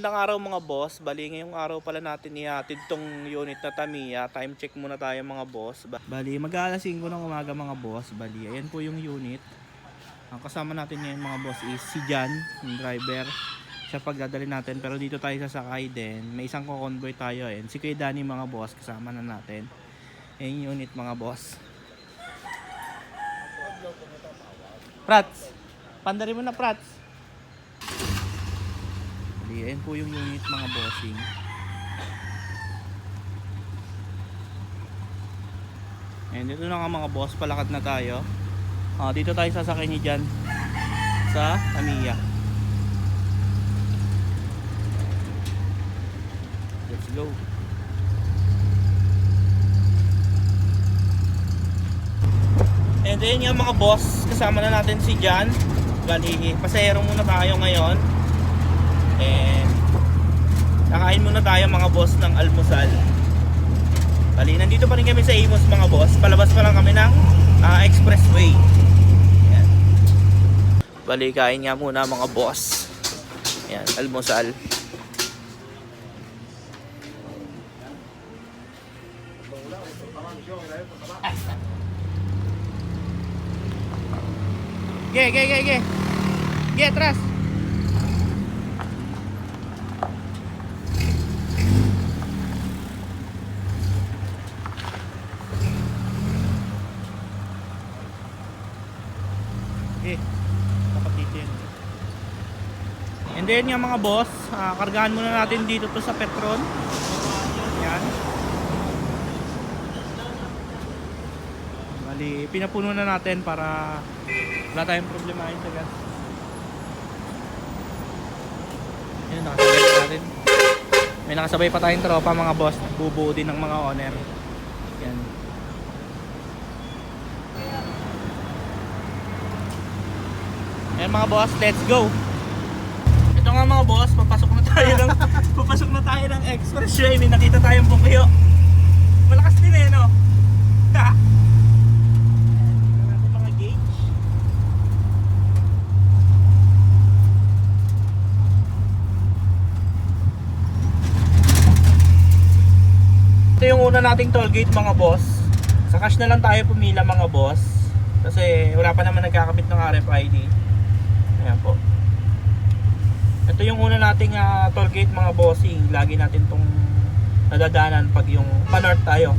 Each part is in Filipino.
Magandang araw mga boss. Bali ngayong araw pala natin ihatid tong unit na Tamiya. Time check muna tayo mga boss. Bali mag-aalas 5 ng umaga mga boss. Bali ayan po yung unit. Ang kasama natin ngayon mga boss is si Jan, yung driver. Siya pagdadali natin pero dito tayo sasakay din. May isang co-convoy tayo eh. Si Kuya Danny mga boss kasama na natin. Ayan yung unit mga boss. Prats, pandari mo na Prats. Ayan po yung unit mga bossing. Ayan, dito na nga mga boss, palakad na tayo. Dito tayo sasakay ni Jan sa Tamiya. Let's go. And then yung mga boss, kasama na natin si Jan. Bali, pasahero muna tayo ngayon. And nakain muna tayo mga boss ng almusal. Bali, nandito pa rin kami sa Imus mga boss. Palabas pa lang kami ng expressway. Ayan. Bali, kain nga muna mga boss. Ayan, almusal. Ge, atras. Dapat dito yun. And then yung mga boss, kargahan muna natin dito to sa Petron. Yan. Bali, pinapuno na natin para wala tayong problemahin sa gas. Yan, nakasabay natin. May nakasabay pa tayong tropa mga boss. Bubuo din ng mga owner. Yan. Ayan mga boss, let's go. Ito nga mga boss, papasok na tayo ng expressway. May nakita tayong bukyo. Malakas din eh, no? Ha? Ito mga gauge. Ito yung una nating toll gate mga boss. Sa cash na lang tayo pumila mga boss. Kasi wala pa naman nagkakabit ng RFID. Ayan po. Ito yung una nating toll gate mga bossing. Lagi natin tong nadadaanan pag yung pa-north tayo.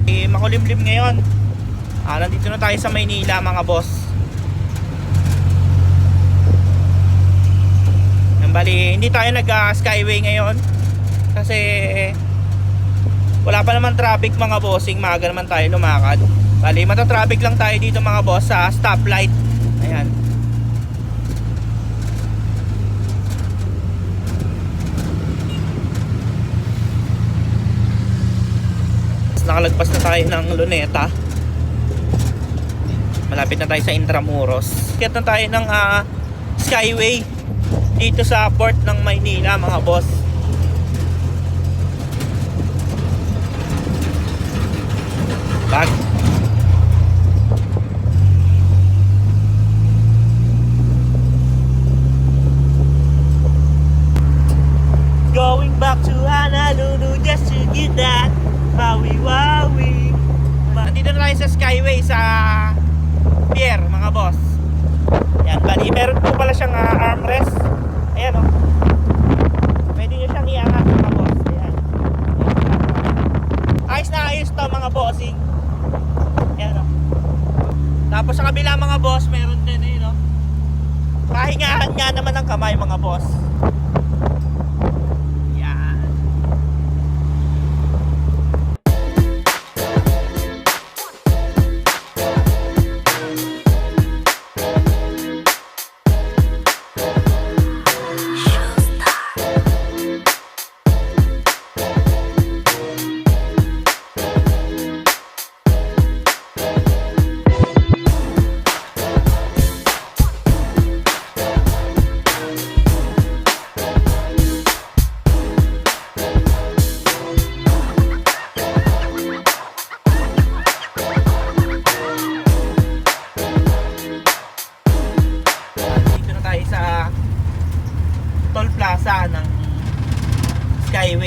Makulimlim ngayon. Nandito na tayo sa Maynila mga boss. Bali, hindi tayo nag-skyway ngayon. Kasi wala pa naman traffic mga bossing. Maaga naman tayo lumakad. Bali, mata-traffic lang tayo dito mga boss sa stoplight. Ayan. Nakalagpas na tayo ng Luneta. Malapit na tayo sa Intramuros. Kaya na tayo ng Skyway dito sa port ng Maynila mga boss. Back. Going back to Honolulu just to get that Maui-Waui. Nandito na tayo sa Skyway sa pier mga boss. Yan, bali meron po pala siyang armrest. Ayan o. Pwede nyo siyang iangat mga boss. Ayan. Ayos na ayos to mga bossing. Ayan o. Tapos sa kabila mga boss meron din eh no. Pahingahan nga naman ng kamay mga boss.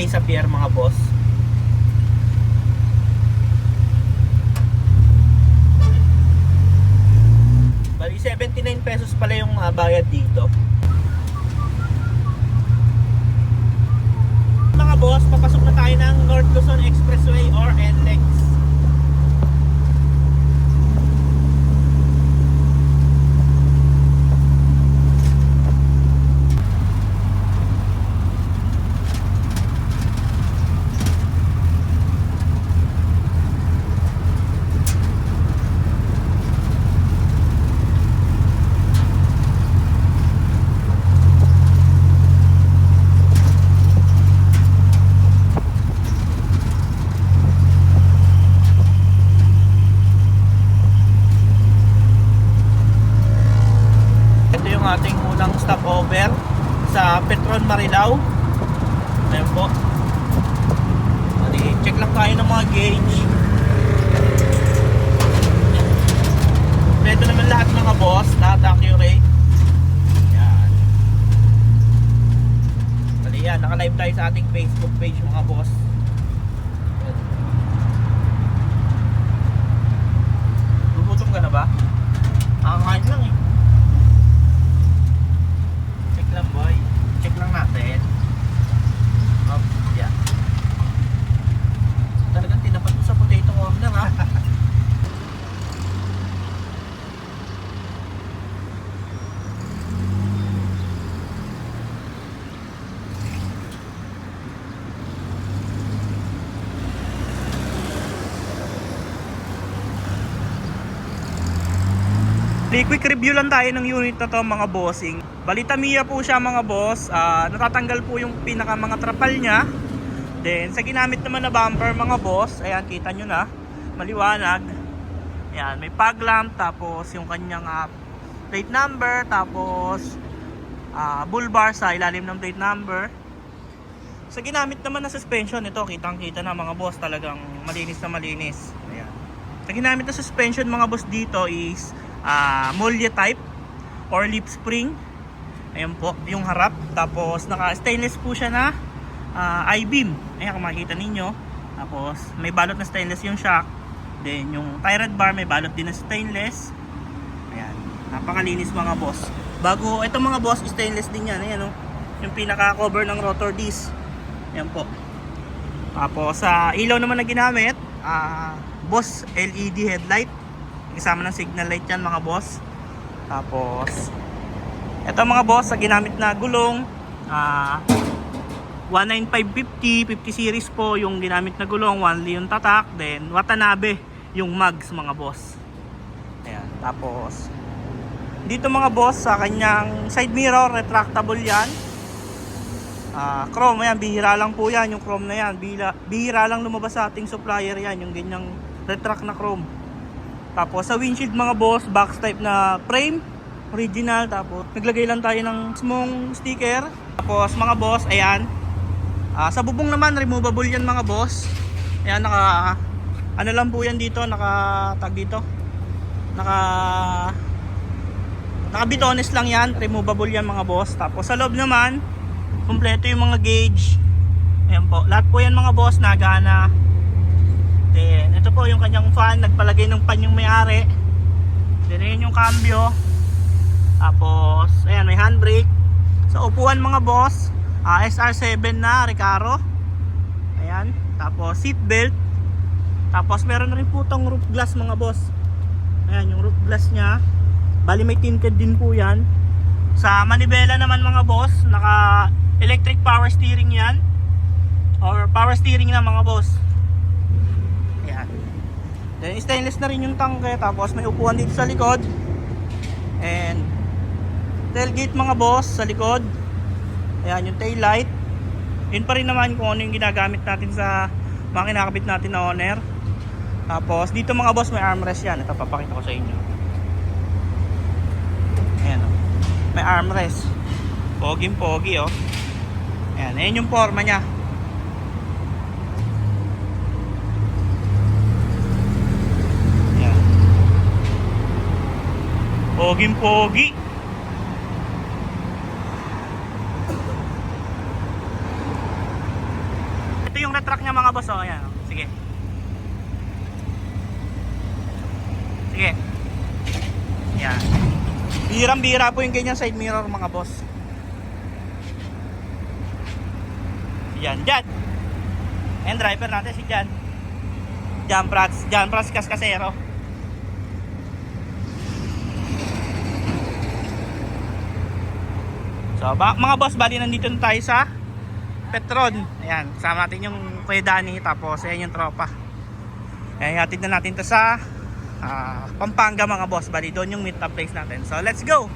Mesa Pier mga boss. Bali 79 pesos pala yung bayad dito. Mga boss, papasok na tayo ng North Luzon Expressway or NLEX. Ating unang stopover sa Petron Marilao. Ayun po. Check lang tayo ng mga gauge. Ito naman lahat mga boss, lahat accurate. Yan. Bali yan, naka-live tayo sa ating Facebook page mga boss. Gugutom ka na ba? Kakain lang eh. Lang boy, check lang natin. Oh, yeah. Talagang tinapat mo sa potato corner ha. Quick review lang tayo ng unit na to mga bossing. Bali Tamiya po siya mga boss. Natatanggal po yung pinaka mga trapal niya. Then sa ginamit naman na bumper mga boss, ayan kita nyo na, maliwanag. Ayan, may fog lamp, tapos yung kanyang plate number, tapos bull bar sa ilalim ng plate number. Sa ginamit naman na suspension, ito kitang kita na mga boss, talagang malinis na malinis. Ayan. Sa ginamit na suspension mga boss dito is Molye type or lip spring. Ayan po yung harap. Tapos naka stainless po siya na I-beam. Ayan kung makikita ninyo. Tapos may balot na stainless yung shock. Then yung tie rod bar may balot din na stainless. Ayan, napakalinis mga boss. Bago ito mga boss, stainless din yan. Ayan, yung pinaka cover ng rotor disc. Ayan po. Tapos sa ilaw naman na ginamit, Boss LED headlight. Kasama ng signal light yan mga boss. Tapos ito mga boss, sa ginamit na gulong 19550 50 series po yung ginamit na gulong, 1 yung tatak. Then Watanabe yung mags mga boss. Ayan. Tapos dito mga boss, sa kanyang side mirror retractable yan. Chrome, ayan, bihira lang po yan yung chrome na yan. Bihira lang lumabas sa ating supplier yan, yung ganyang retract na chrome. Tapos sa windshield mga boss, box type na frame, original. Tapos naglagay lang tayo ng smong sticker. Tapos mga boss, ayan, sa bubong naman removable yan mga boss. Ayan, ano lang po yan dito, naka bitones lang yan, removable yan mga boss. Tapos sa loob naman, kumpleto yung mga gauge. Ayan po, lahat po yan mga boss nagana. Then ito po yung kanyang fan, nagpalagay ng pan yung may-ari. Then ayun yung cambio. Tapos ayan, may handbrake. Sa upuan mga boss, SR7 na Recaro. Ayan, tapos seat belt. Tapos meron rin po tong roof glass mga boss. Ayan yung roof glass nya. Bali may tinted din po yan. Sa manibela naman mga boss, naka electric power steering yan, or power steering na mga boss. Ayan. Then stainless na rin yung tangke. Tapos may upuan dito sa likod. And tailgate mga boss sa likod. Ayan yung tail light. Yun pa rin naman kung ano yung ginagamit natin sa mga kinakabit natin na owner. Tapos dito mga boss may armrest yan. Ito papakita ko sa inyo. Ayan o. May armrest. Poging pogi o. Ayan. Ayan yung forma nya. Poging pogi. boss, oh, ayan. Sige. Sige. Yan. Birang-bira po yung ganyan side mirror mga boss. Yan, Jan. And driver natin si Jan. Jan Prats Kaskasero. So, mga boss, bali nandito na tayo sa Petron. Ayan, kasama natin yung Kuya Danny, tapos ayan yung tropa. Ayan, hatid na natin to sa Pampanga mga boss. Bali doon yung meet up place natin. So, let's go!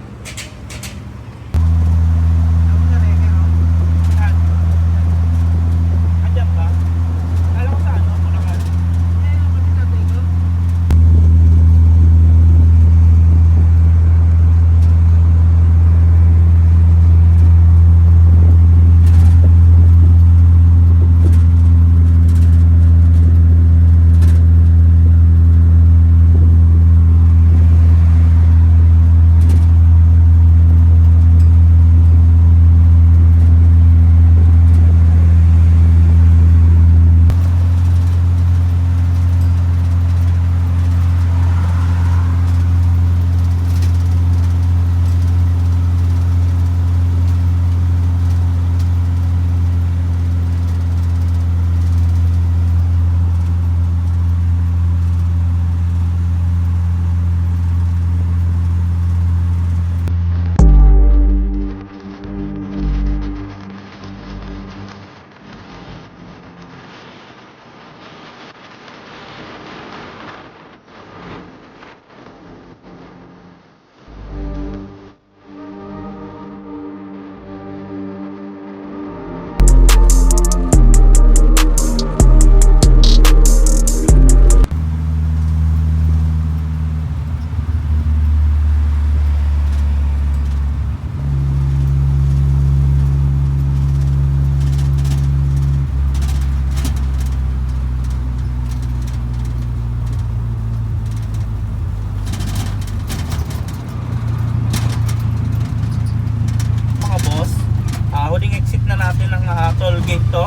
Huling exit na natin ng toll gate to.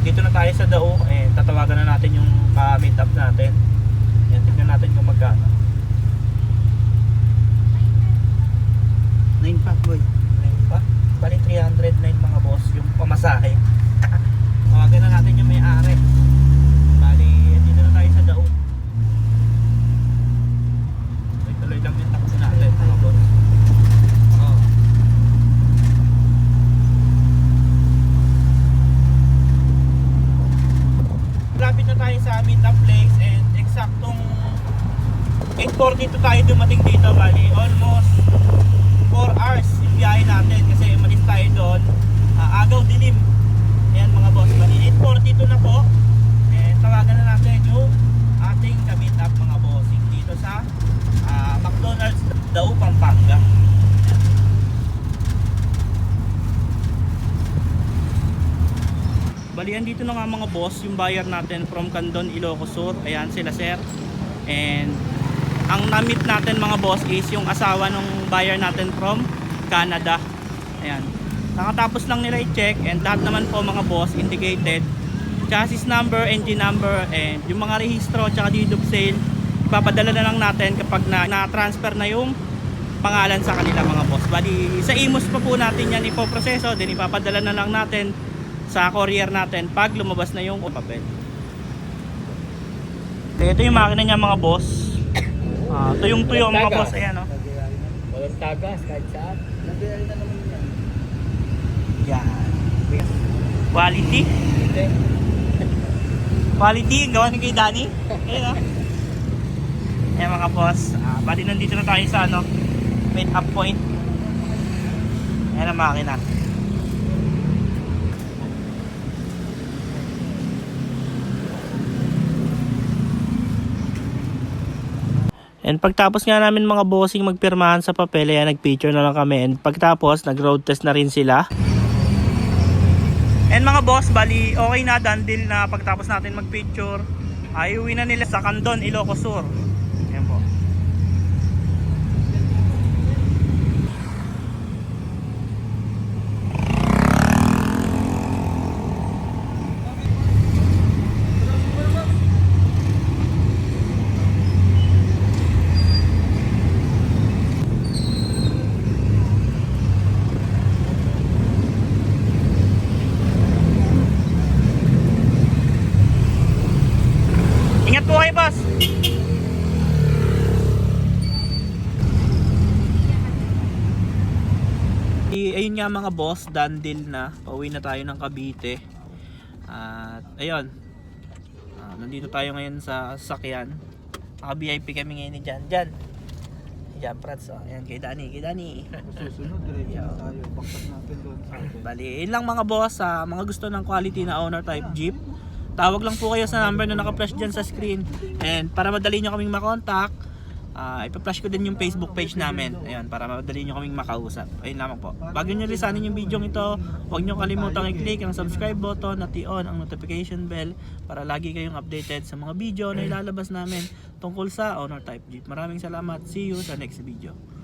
Dito na tayo sa Dao. Tatawagan na natin yung meet up natin. Yan, tignan natin kung magkano. 9 pa boy. 9 pa? Bali 309 mga boss yung pamasahe. Tawagan na natin yung may-ari. Bali dito na tayo sa Dao. Tuloy lang yung takbo natin mga boss. Lapit na tayo sa meet up place and eksaktong 8:42 tayo dumating dito. Bali almost 4 hours yung biyahe natin kasi umalis tayo doon agaw dilim. Ayan mga boss, bali 8:42 na po and tawagan na natin yung ating ka-meet up mga bossing dito sa McDonald's Dao, Pampanga. Balian dito na nga mga boss yung buyer natin from Candon, Ilocos Sur. Ayan sila sir. And ang na-meet natin mga boss is yung asawa ng buyer natin from Canada. Ayan. Nakatapos lang nila i-check and lahat naman po mga boss indicated. Chassis number, engine number, and yung mga rehistro at deed of sale ipapadala na lang natin kapag na-transfer na yung pangalan sa kanila mga boss. Bali sa IMOS pa po natin yan ipoproseso, then ipapadala na lang natin sa courier natin pag lumabas na yung papel. Ito yung makina niya mga boss. Tuyong-tuyo mga boss. Ayan o. Walang tagas kahit saan. Nag-real na naman yan. Yan. Quality. Quality. Gawa ni kay Danny. Ayan o. Ayan mga boss. Bali nandito na tayo sa meet up point. Ayan ang makina. And pagtapos nga namin mga bossing magpirmahan sa papel, ayan, nagpicture na lang kami. And pagtapos, nag-road test na rin sila. And mga boss, bali okay na, done deal na pagtapos natin magpicture. Uwi na nila sa Candon, Ilocos Sur. Ayan po. ayun nga mga boss, done deal na. Pauwi na tayo ng Cavite. At ayun. Nandito tayo ngayon sa sasakyan. VIP kami ngayon ni Jan. Jan Prats. Ayan kay Danny. Susunod, diretso na tayo. Baksak natin doon sa atin. Bali, yun lang mga boss, mga gusto ng quality na owner type Jeep. Tawag lang po kayo sa number na naka-flash dyan sa screen. And para madali nyo kaming makontak, ipa-flash ko din yung Facebook page namin. Ayan, para madali nyo kaming makausap. Ayun lamang po. Bago nyo lisanin yung video ito, huwag nyo kalimutang i-click ang subscribe button at i-on ang notification bell para lagi kayong updated sa mga video na ilalabas namin tungkol sa owner type Jeep. Maraming salamat. See you sa next video.